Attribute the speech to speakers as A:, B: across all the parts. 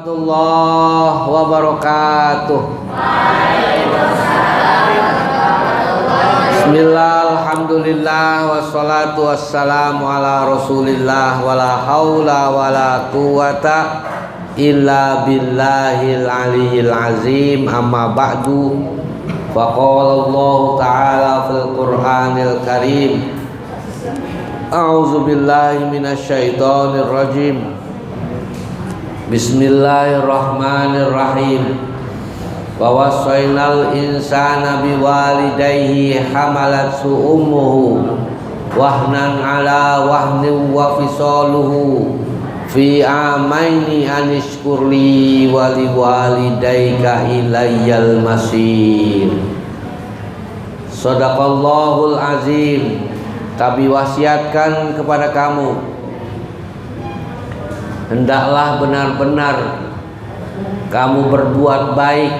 A: warahmatullahi wabarakatuh. Bismillah, alhamdulillah, wassalatu wassalamu ala rasulillah, wala hawla wala quwata illa billahil aliyyil azim, amma ba'du. Faqala Allah ta'ala fil Qur'anil Karim, a'udzu billahi minasyaitonir rajim. Bismillahirrahmanirrahim. Wa wassaynal insana biwalidayhi hamalathu ummuhu wahnan ala wahnin wa fisaluhu fi amaini anishkurli wa liwalidayka ilayyal masir. Shadaqallahul azim. Kami wasiatkan kepada kamu, hendaklah benar-benar kamu berbuat baik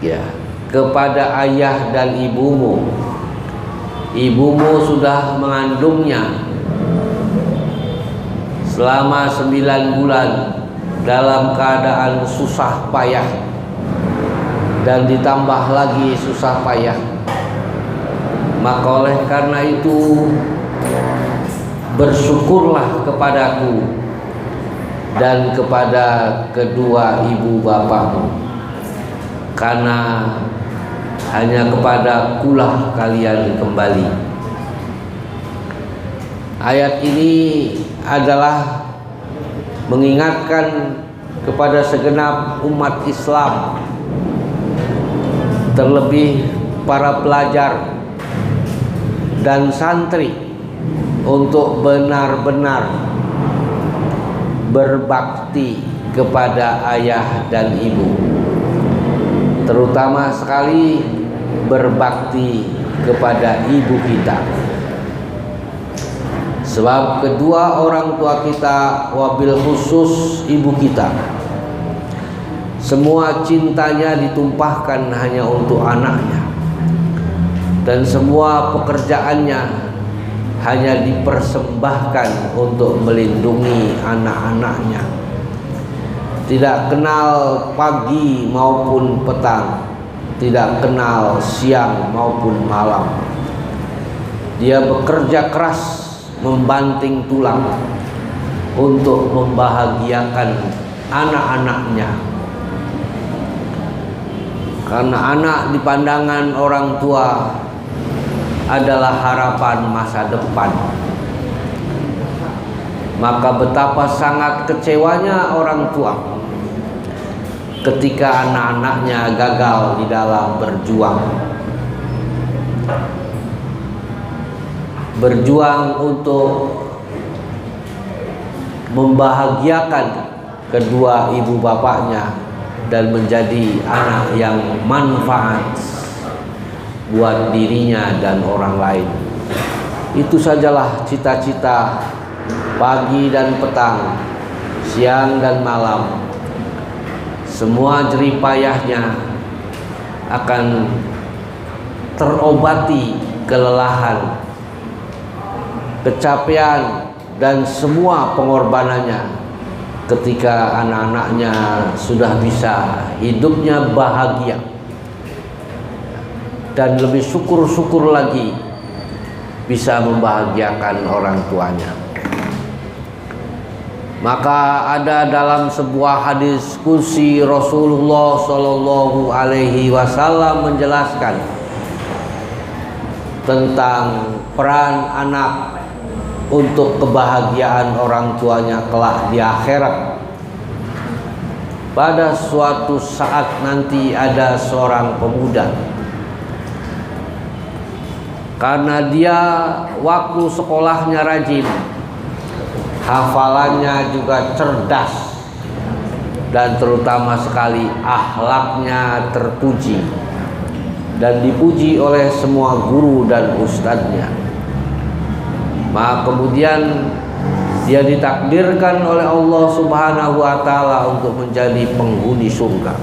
A: ya kepada ayah dan ibumu. Ibumu sudah mengandungnya selama 9 bulan dalam keadaan susah payah, dan ditambah lagi susah payah. Maka oleh karena itu bersyukurlah kepadaku dan kepada kedua ibu bapakmu, karena hanya kepada kulah kalian kembali. Ayat ini adalah mengingatkan kepada segenap umat Islam, terlebih para pelajar dan santri, untuk benar-benar berbakti kepada ayah dan ibu, terutama sekali berbakti kepada ibu kita. Sebab kedua orang tua kita, wabil khusus ibu kita, semua cintanya ditumpahkan hanya untuk anaknya, dan semua pekerjaannya hanya dipersembahkan untuk melindungi anak-anaknya. Tidak kenal pagi maupun petang, tidak kenal siang maupun malam. Dia bekerja keras membanting tulang untuk membahagiakan anak-anaknya, karena anak di pandangan orang tua adalah harapan masa depan. Maka betapa sangat kecewanya orang tua ketika anak-anaknya gagal di dalam berjuang untuk membahagiakan kedua ibu bapaknya dan menjadi anak yang manfaat buat dirinya dan orang lain. Itu sajalah cita-cita pagi dan petang, siang dan malam. Semua jerih payahnya akan terobati kelelahan, kecapean, dan semua pengorbanannya ketika anak-anaknya sudah bisa hidupnya bahagia, dan lebih syukur-syukur lagi bisa membahagiakan orang tuanya. Maka ada dalam sebuah hadis qudsi Rasulullah Shallallahu Alaihi Wasallam menjelaskan tentang peran anak untuk kebahagiaan orang tuanya kelak di akhirat. Pada suatu saat nanti ada seorang pemuda, karena dia waktu sekolahnya rajin, hafalannya juga cerdas, dan terutama sekali akhlaknya terpuji dan dipuji oleh semua guru dan ustadznya. Maka kemudian dia ditakdirkan oleh Allah Subhanahu wa Ta'ala untuk menjadi penghuni surga,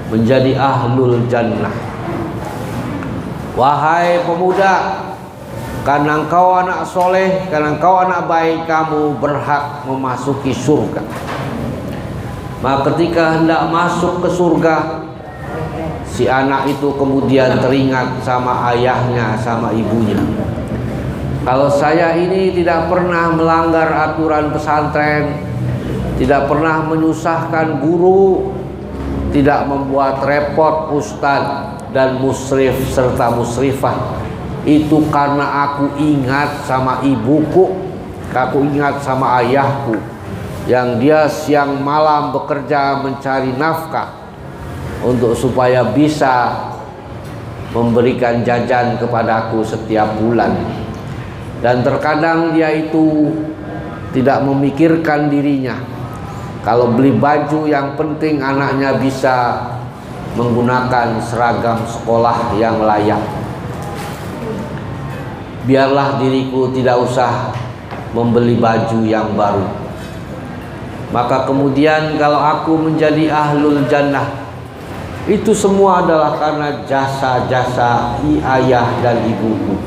A: menjadi ahlul jannah. Wahai pemuda, karena engkau anak soleh, karena engkau anak baik, kamu berhak memasuki surga. Maka ketika hendak masuk ke surga, si anak itu kemudian teringat sama ayahnya, sama ibunya. Kalau saya ini tidak pernah melanggar aturan pesantren, tidak pernah menyusahkan guru, tidak membuat repot ustadz dan musrif serta musrifah, itu karena aku ingat sama ibuku, aku ingat sama ayahku yang dia siang malam bekerja mencari nafkah untuk supaya bisa memberikan jajan kepadaku setiap bulan. Dan terkadang dia itu tidak memikirkan dirinya. Kalau beli baju, yang penting anaknya bisa menggunakan seragam sekolah yang layak. Biarlah diriku tidak usah membeli baju yang baru. Maka kemudian kalau aku menjadi ahlul jannah, itu semua adalah karena jasa-jasa ayah dan ibuku.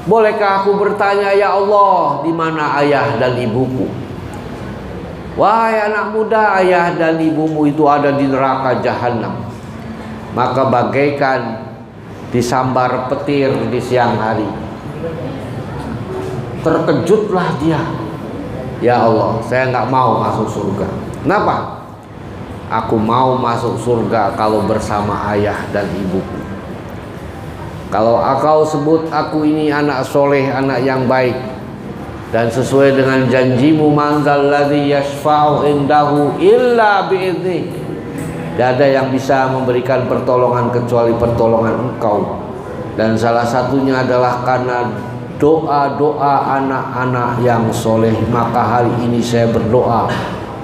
A: Bolehkah aku bertanya, ya Allah, di mana ayah dan ibuku? Wahai anak muda, ayah dan ibumu itu ada di neraka jahanam. Maka bagaikan disambar petir di siang hari. Terkejutlah dia. Ya Allah, saya nggak mau masuk surga. Kenapa? Aku mau masuk surga kalau bersama ayah dan ibuku. Kalau engkau sebut aku ini anak soleh, anak yang baik, dan sesuai dengan janjimu, man dzalladzi yashfa'u indahu illa bi'idznih, tidak ada yang bisa memberikan pertolongan kecuali pertolongan engkau. Dan salah satunya adalah karena doa-doa anak-anak yang soleh. Maka hari ini saya berdoa,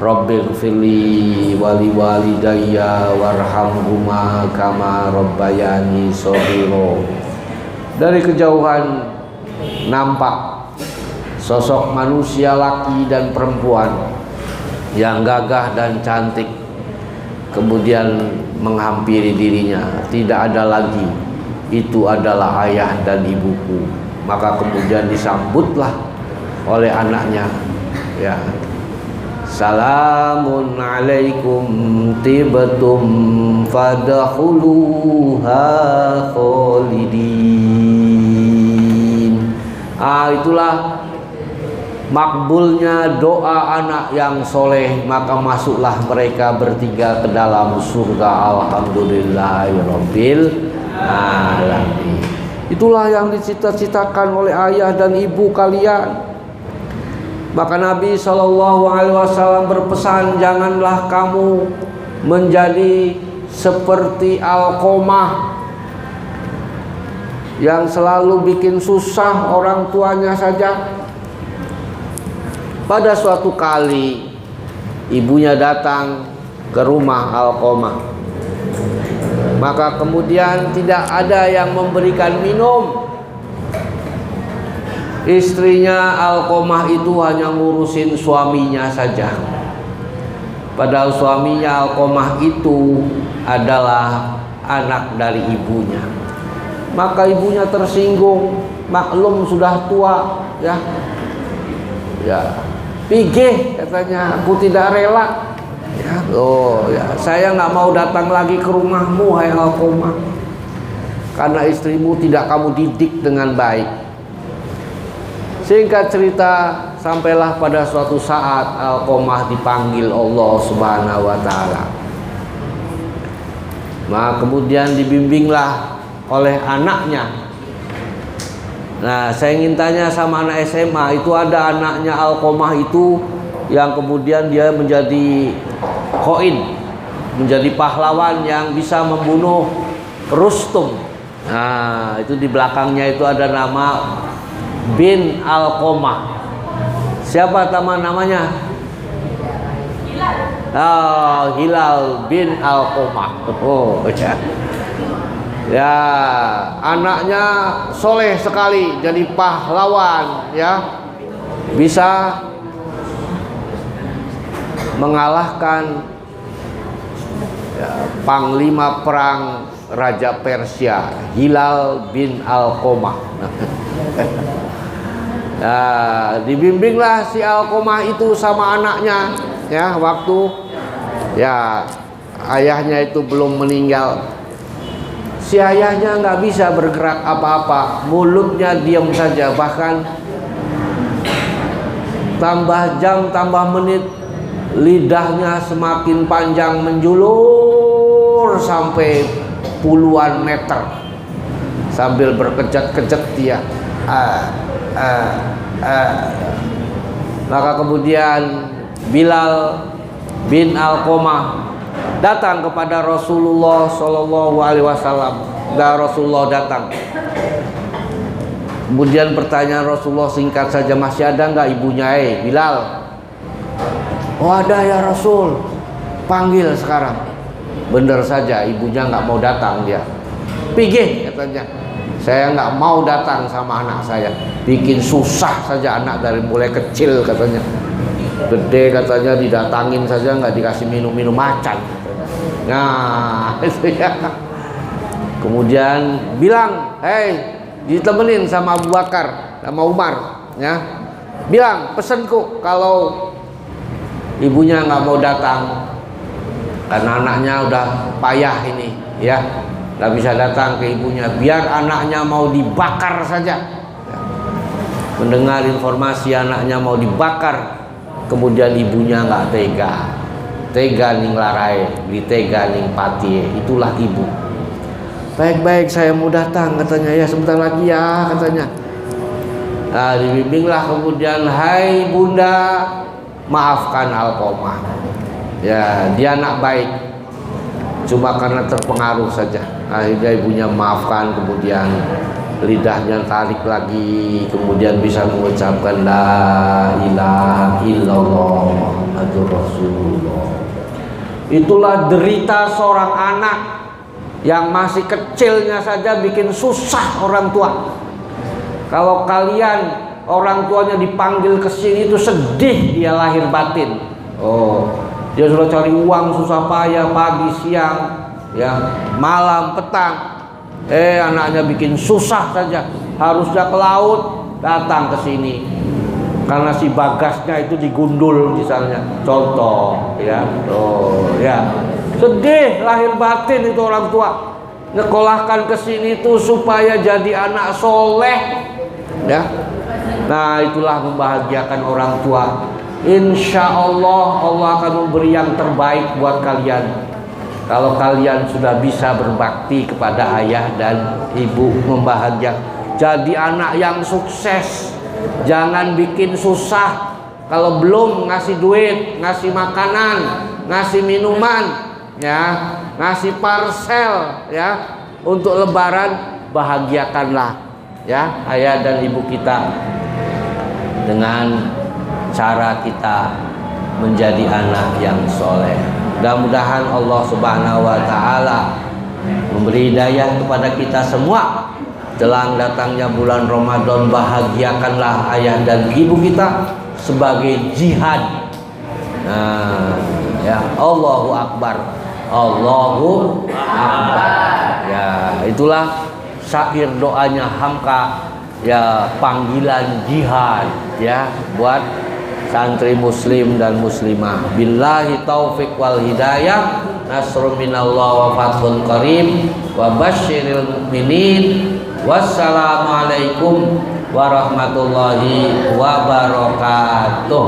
A: Rabbighfirli wali walidayya warhamhuma kama rabbayani shaghira. Dari kejauhan nampak sosok manusia laki dan perempuan yang gagah dan cantik kemudian menghampiri dirinya. Tidak ada lagi, itu adalah ayah dan ibuku. Maka kemudian disambutlah oleh anaknya, ya, salamun alaikum tibtum fadkhuluha khalidin. Itulah makbulnya doa anak yang soleh, maka masuklah mereka bertiga ke dalam surga. Alhamdulillahirabbil alamin. Itulah yang dicita-citakan oleh ayah dan ibu kalian. Maka Nabi SAW berpesan, janganlah kamu menjadi seperti Alqamah yang selalu bikin susah orang tuanya saja. Pada suatu kali ibunya datang ke rumah Alqamah, maka kemudian tidak ada yang memberikan minum. Istrinya Alqamah itu hanya ngurusin suaminya saja. Padahal suaminya Alqamah itu adalah anak dari ibunya. Maka ibunya tersinggung, maklum sudah tua, ya. Ya, pigih katanya, aku tidak rela. Ya, saya nggak mau datang lagi ke rumahmu, hai Alqamah, karena istrimu tidak kamu didik dengan baik. Singkat cerita, sampailah pada suatu saat Alqamah dipanggil Allah Subhanahu wa taala. Maka kemudian dibimbinglah oleh anaknya. Nah, saya ingin tanya sama anak SMA, itu ada anaknya Alqamah itu yang kemudian dia menjadi Khain, menjadi pahlawan yang bisa membunuh Rustum. Nah, itu di belakangnya itu ada nama bin Alqamah. Siapa namanya? Hilal. Oh, Hilal bin Alqamah. Oh, ya. Ya, anaknya soleh sekali, jadi pahlawan, ya. Bisa mengalahkan, ya, panglima perang Raja Persia, Hilal bin Alqamah. Nah, dibimbinglah si Alqamah itu sama anaknya, ya, waktu Ya, ayahnya itu belum meninggal. Si ayahnya nggak bisa bergerak apa-apa, mulutnya diam saja. Bahkan tambah jam, tambah menit, lidahnya semakin panjang menjulur sampai puluhan meter sambil berkejat-kejat dia. Maka kemudian Bilal bin Alqamah datang kepada Rasulullah Shallallahu Alaihi Wasallam. Dan Rasulullah datang. Kemudian pertanyaan Rasulullah singkat saja, masih ada nggak ibunya? Bilal. Oh ada ya Rasul. Panggil sekarang. Bener saja ibunya nggak mau datang dia. Pigih katanya. Saya nggak mau datang sama anak saya. Bikin susah saja anak dari mulai kecil katanya. Gede katanya didatangin saja nggak dikasih minum macan. Nah itu ya. Kemudian bilang, hei, ditemenin sama Abu Bakar sama Umar, ya. Bilang pesenku kalau ibunya nggak mau datang karena anaknya udah payah ini, ya, nggak bisa datang ke ibunya. Biar anaknya mau dibakar saja. Mendengar informasi anaknya mau dibakar, kemudian ibunya nggak tega ning larai, ditega ning pati, itulah ibu. Baik-baik saya mau datang katanya, ya sebentar lagi ya katanya. Nah, dibimbinglah kemudian, hai bunda, maafkan Alqamah. Ya dia anak baik, cuma karena terpengaruh saja. Akhirnya ibunya maafkan, kemudian lidahnya tarik lagi, kemudian bisa mengucapkan la ilaha illallah Muhammadur Rasulullah. Itulah derita seorang anak yang masih kecilnya saja bikin susah orang tua. Kalau kalian orang tuanya dipanggil ke sini itu sedih dia lahir batin. Oh, dia sudah cari uang susah payah pagi siang, ya, malam petang. Anaknya bikin susah saja. Harusnya ke laut, datang ke sini. Karena si bagasnya itu digundul misalnya. Contoh, ya. Oh, ya. Sedih lahir batin itu orang tua. Nyekolahkan ke sini itu supaya jadi anak soleh, ya. Nah, itulah membahagiakan orang tua. Insya Allah Allah akan memberi yang terbaik buat kalian. Kalau kalian sudah bisa berbakti kepada ayah dan ibu, membahagiakan, jadi anak yang sukses. Jangan bikin susah. Kalau belum ngasih duit, ngasih makanan, ngasih minuman, ya, ngasih parcel, ya, untuk lebaran, bahagiakanlah, ya, ayah dan ibu kita dengan cara kita menjadi anak yang soleh. Mudah-mudahan Allah Subhanahu wa Ta'ala memberi hidayah kepada kita semua. Jelang datangnya bulan Ramadan, bahagiakanlah ayah dan ibu kita sebagai jihad. Nah, ya, Allahu Akbar, Allahu Akbar. Ya, itulah syair doanya Hamka, ya, panggilan jihad, ya, buat santri muslim dan muslimah. Billahi taufik wal hidayah, nasrun minallah wa fathun qarib, wa basyiril mu'minin. Wassalamualaikum warahmatullahi wabarakatuh.